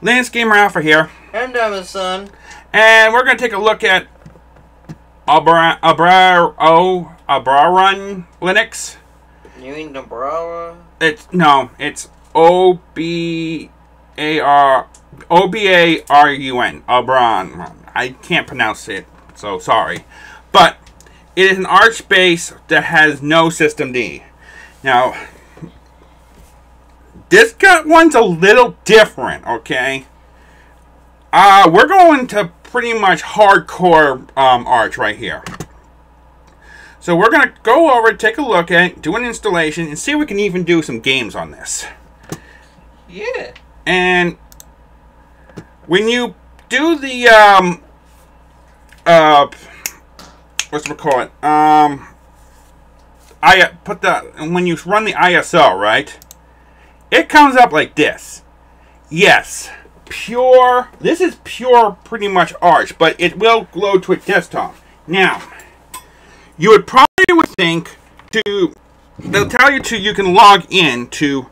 Linux Gamer Alpha here. And I'm his son. And we're going to take a look at obarun Linux. You mean Obarun? It's Obarun. Obarun. I can't pronounce it, so sorry. But it is an Arch base that has no System D. Now, this one's a little different, okay? We're going to pretty much hardcore Arch right here. So we're going to go over, take a look at it, do an installation, and see if we can even do some games on this. Yeah. And when you do the, when you run the ISO, right? It comes up like this. Yes, this is pure pretty much Arch, but it will load to a desktop. Now, you would think they'll tell you can log in to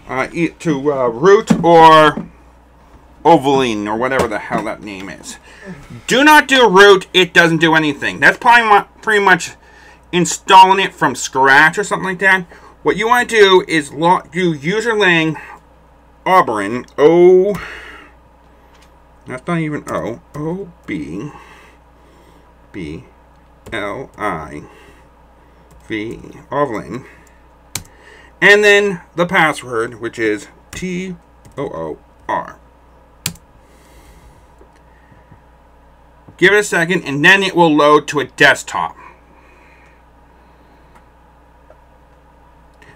root or obarun or whatever the hell that name is. Do not do root, it doesn't do anything. That's probably pretty much installing it from scratch or something like that. What you want to do is do userlang obarun that's not even obarun, and then the password, which is TOOR. Give it a second, and then it will load to a desktop.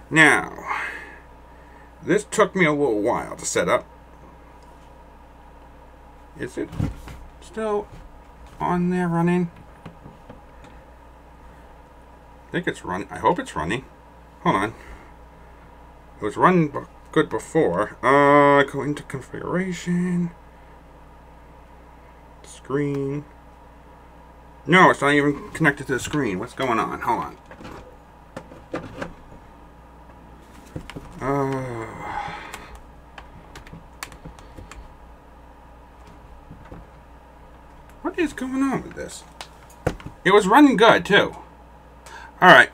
Now, this took me a little while to set up. Is it still on there running? I think it's running. I hope it's running. Hold on. It was running good before. Go into configuration. Screen. No, it's not even connected to the screen. What's going on? Hold on. What is going on with this? It was running good, too. Alright.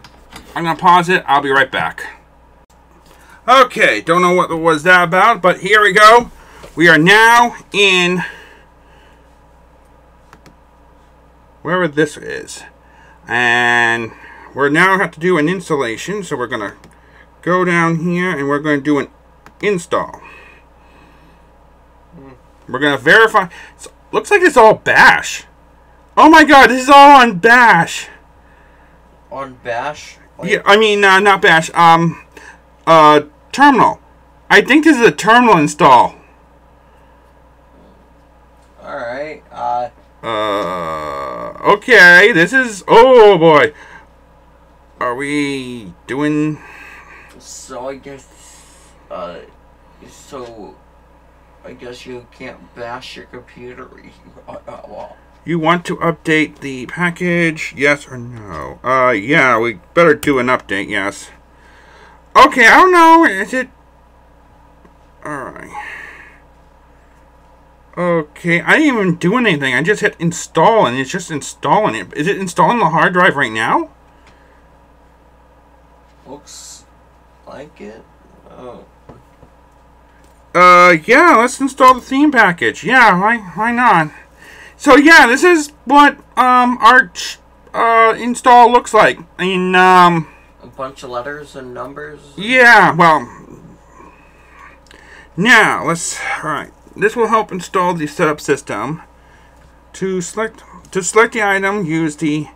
I'm going to pause it. I'll be right back. Okay. Don't know what was that about, but here we go. We are now in wherever this is. And we're now have to do an installation, so we're going to go down here and we're going to do an install. We're going to verify. Looks like it's all Bash. Oh my god, this is all on Bash. On Bash? Like, yeah, I mean, not Bash. Terminal. I think this is a terminal install. Alright, okay, this is, oh boy. Are we doing... So I guess, I guess you can't bash your computer. You want to update the package, yes or no? Yeah, we better do an update, yes. Okay, I don't know, is it... Alright. Okay, I didn't even do anything, I just hit install and it's just installing it. Is it installing the hard drive right now? Looks like it. Oh. Yeah, let's install the theme package. Yeah, why not? So yeah, this is what Arch install looks like. I mean, a bunch of letters and numbers. Yeah, well, now alright. This will help install the setup system. To select the item, use the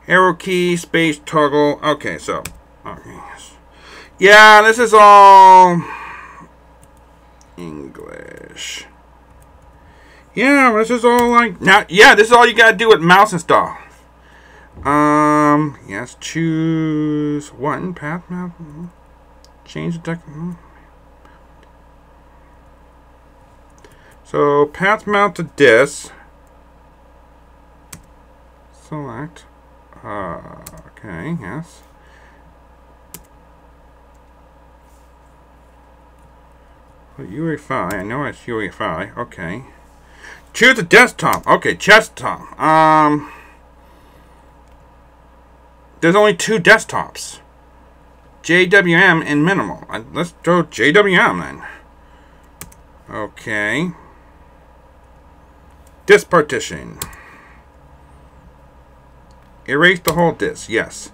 arrow key, space, toggle. Okay, so okay. Yeah, this is all English. Yeah, this is all like now. Yeah, this is all you gotta do with mouse install. Yes, choose one path map. Change the deck. So path mount to disk. Select. Okay. Yes. UEFI. I know it's UEFI. Okay. Choose a desktop. Okay, desktop. There's only 2 desktops. JWM and minimal. Let's go JWM then. Okay. Disk partition. Erase the whole disk. Yes.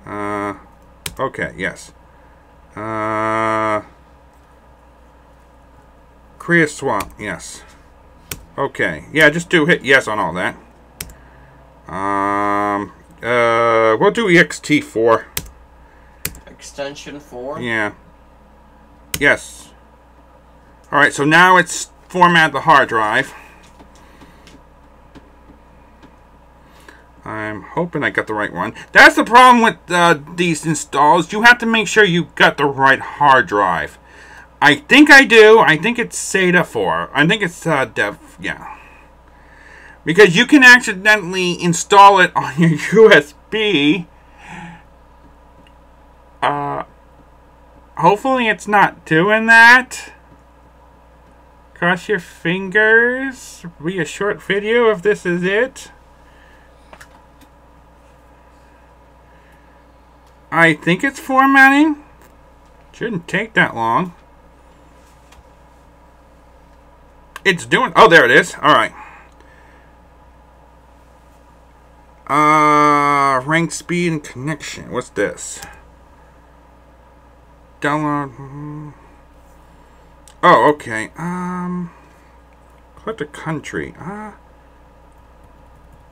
Okay. Yes. Create a swap. Yes. Okay. Yeah, just hit yes on all that. We'll do ext4. Extension 4? Yeah. Yes. Alright, so now it's format the hard drive. I'm hoping I got the right one. That's the problem with these installs. You have to make sure you got the right hard drive. I think I do. I think it's SATA 4. I think it's yeah. Because you can accidentally install it on your USB. Hopefully it's not doing that. Cross your fingers. Be a short video if this is it. I think it's formatting. Shouldn't take that long. It's doing... Oh, there it is. Alright. Rank speed and connection. What's this? Download. Oh, okay. Click the country.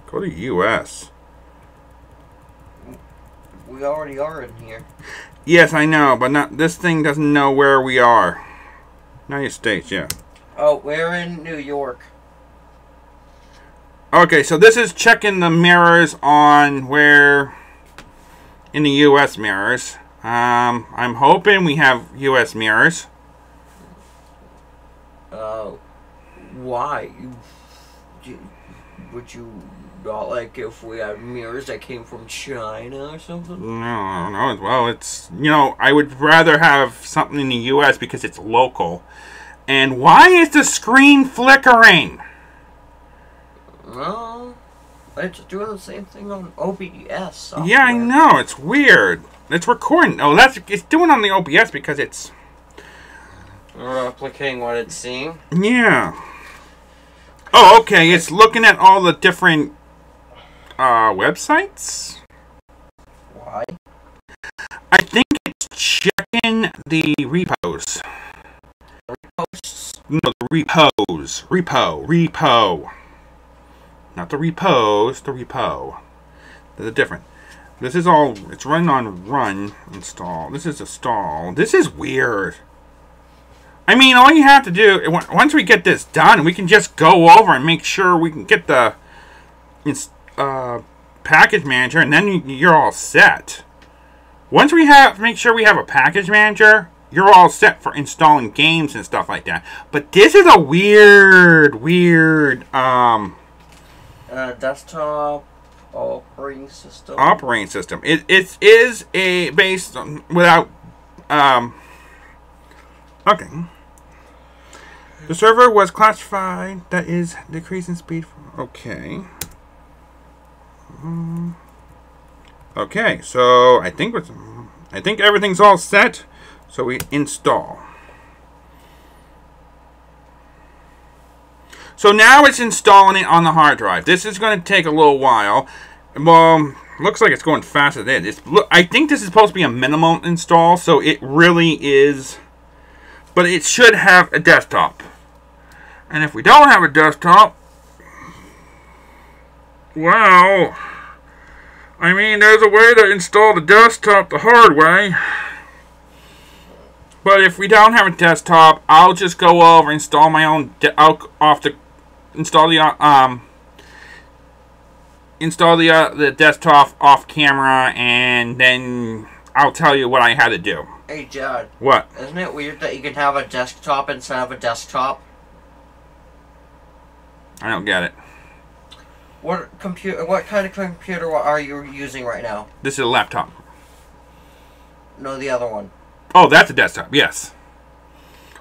Go to US. We already are in here. Yes, I know, but not this thing doesn't know where we are. United States, yeah. Oh, we're in New York. Okay, so this is checking the mirrors on where in the US mirrors. I'm hoping we have US mirrors. Why? Would you not like if we had mirrors that came from China or something? No. Well, it's, you know, I would rather have something in the US because it's local. And why is the screen flickering? Well, it's doing the same thing on OBS software. Yeah, I know. It's weird. It's recording. Oh, it's doing on the OBS because it's replicating what it's seeing. Yeah. Oh, okay. It's looking at all the different websites. Why? I think it's checking the repos. Reposts? No, the repos. Repo. Not the repos, the repo. They're different. This is all, it's running on run install. This is a stall. This is weird. I mean, all you have to do, once we get this done, we can just go over and make sure we can get the package manager, and then you're all set. Once we make sure we have a package manager, you're all set for installing games and stuff like that. But this is a weird, desktop operating system. Operating system. It is a based on, without okay. The server was classified. That is decreasing speed. Okay. Okay. So I think everything's all set. So we install. So now it's installing it on the hard drive. This is going to take a little while. Well, looks like it's going fast as it is. I think this is supposed to be a minimum install, so it really is. But it should have a desktop. And if we don't have a desktop, well, I mean, there's a way to install the desktop the hard way. But if we don't have a desktop, I'll just go over and install my own. Install the desktop off camera, and then I'll tell you what I had to do. Hey, Jad. What? Isn't it weird that you can have a desktop instead of a desktop? I don't get it. What kind of computer are you using right now? This is a laptop. No, the other one. Oh, that's a desktop. Yes.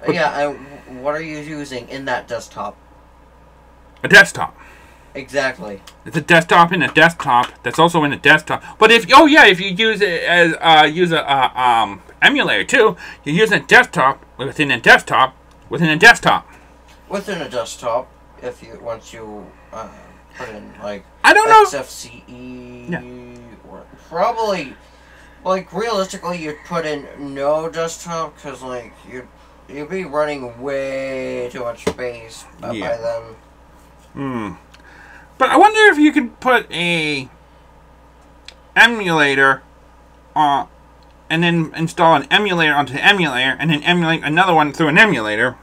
But yeah, and what are you using in that desktop? a desktop. Exactly. It's a desktop in a desktop that's also in a desktop. But if if you use it as use a emulator too, you're using a desktop within a desktop within a desktop. Within a desktop, if you once you put in like I don't know. XFCE, or probably like realistically you'd put in no desktop because like you'd be running way too much space by then. But I wonder if you could put a emulator on, and then install an emulator onto the emulator, and then emulate another one through an emulator.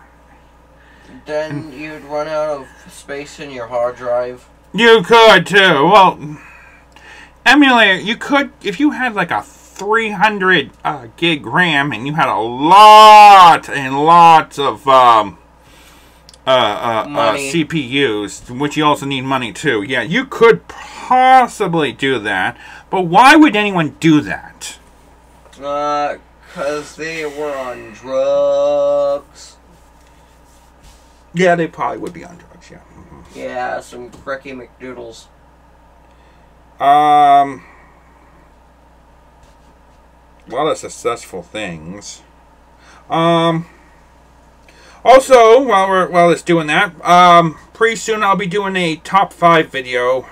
Then you'd run out of space in your hard drive. You could too. Well, emulator, you could if you had like a 300 gig RAM and you had a lot and lots of CPUs, which you also need money too. Yeah, you could possibly do that, but why would anyone do that? 'Cause they were on drugs. Yeah, they probably would be on drugs. Yeah. Yeah, some cracky McDoodles. A lot of successful things. Also, while it's doing that, pretty soon I'll be doing a top 5 video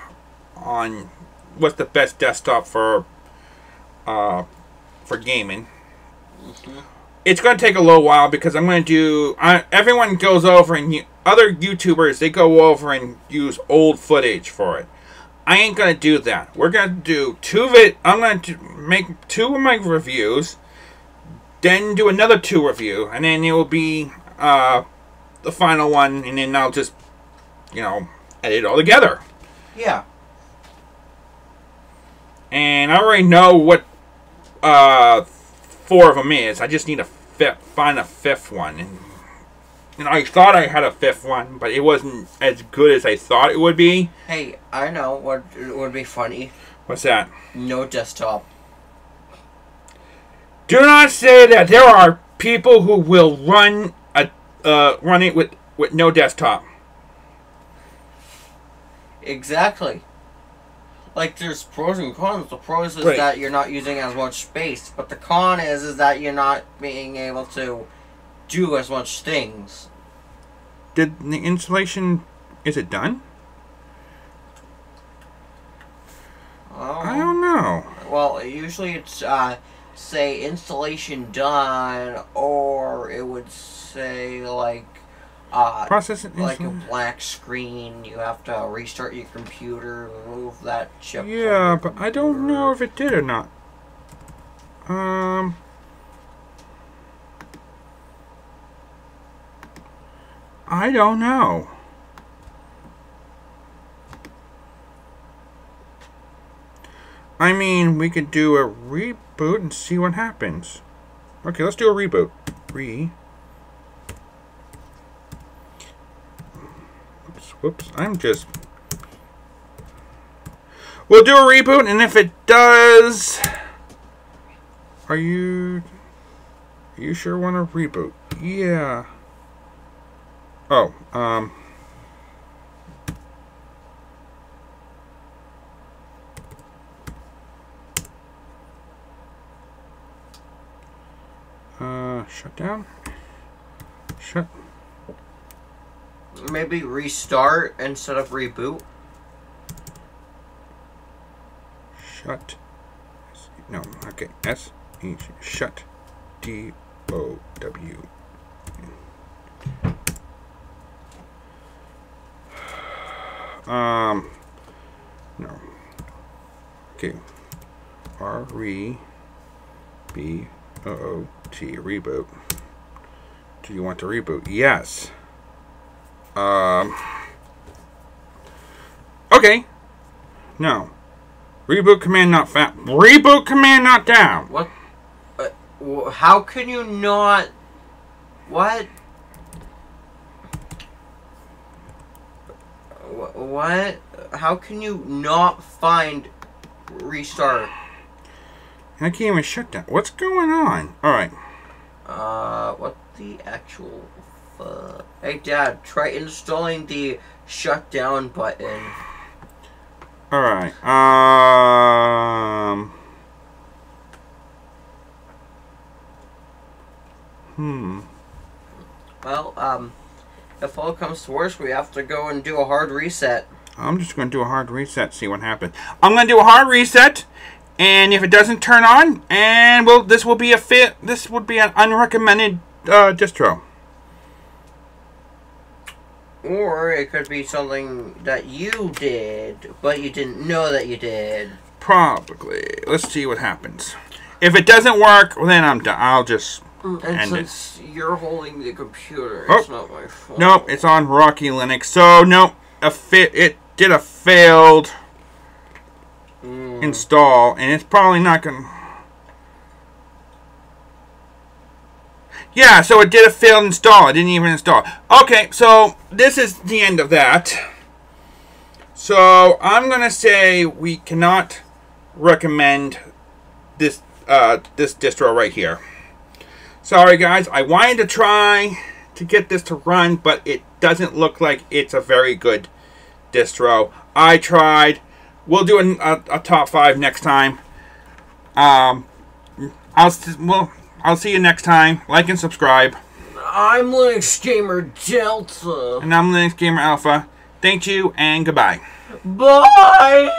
on what's the best desktop for gaming. It's going to take a little while because I'm going to do... everyone goes over and... other YouTubers, they go over and use old footage for it. I ain't going to do that. We're going to do I'm going to make 2 of my reviews, then do another 2 review, and then it will be the final one, and then I'll just, edit it all together. Yeah. And I already know what 4 of them is. I just need to find a 5th one. And I thought I had a 5th one, but it wasn't as good as I thought it would be. Hey, I know what would be funny. What's that? No desktop. Do not say that. There are people who will run it with no desktop. Exactly. Like, there's pros and cons. The pros is that you're not using as much space, but the con is that you're not being able to do as much things. Did the installation... is it done? I don't know. Well, usually it's, say, installation done, or it would say, like, process like a black screen. You have to restart your computer, remove that chip. Yeah, but I don't know if it did or not. I don't know. I mean, we could do a reboot and see what happens. Okay, let's do a reboot. Whoops, I'm just... We'll do a reboot, and if it does... Are you sure want to reboot? Yeah. Oh, shut down. Maybe restart instead of reboot. Shut. No, okay. S-E, shut. D-O-W. No. Okay. R-E-B-O-O-T, reboot. Do you want to reboot? Yes. Okay. No. Reboot command not found. Reboot command not down. What? How can you not... What? What? How can you not find restart? I can't even shut down. What's going on? Alright. What the actual fuck? Hey, Dad, try installing the shutdown button. Alright, Well, if all comes to worst, we have to go and do a hard reset. I'm just going to do a hard reset, see what happens. I'm going to do a hard reset, and if it doesn't turn on, and this would be an unrecommended distro. Or it could be something that you did, but you didn't know that you did. Probably. Let's see what happens. If it doesn't work, well, then I'm done. I'll just and end it. since you're holding the computer, Oh, it's not my fault. Nope, it's on Rocky Linux. So, nope, it did a failed install, and it's probably not going to... Yeah, so it did a failed install. It didn't even install. Okay, so this is the end of that. So I'm going to say we cannot recommend this this distro right here. Sorry, guys. I wanted to try to get this to run, but it doesn't look like it's a very good distro. I tried. We'll do a top 5 next time. I'll see you next time. Like and subscribe. I'm Linux Gamer Delta. And I'm Linux Gamer Alpha. Thank you and goodbye. Bye!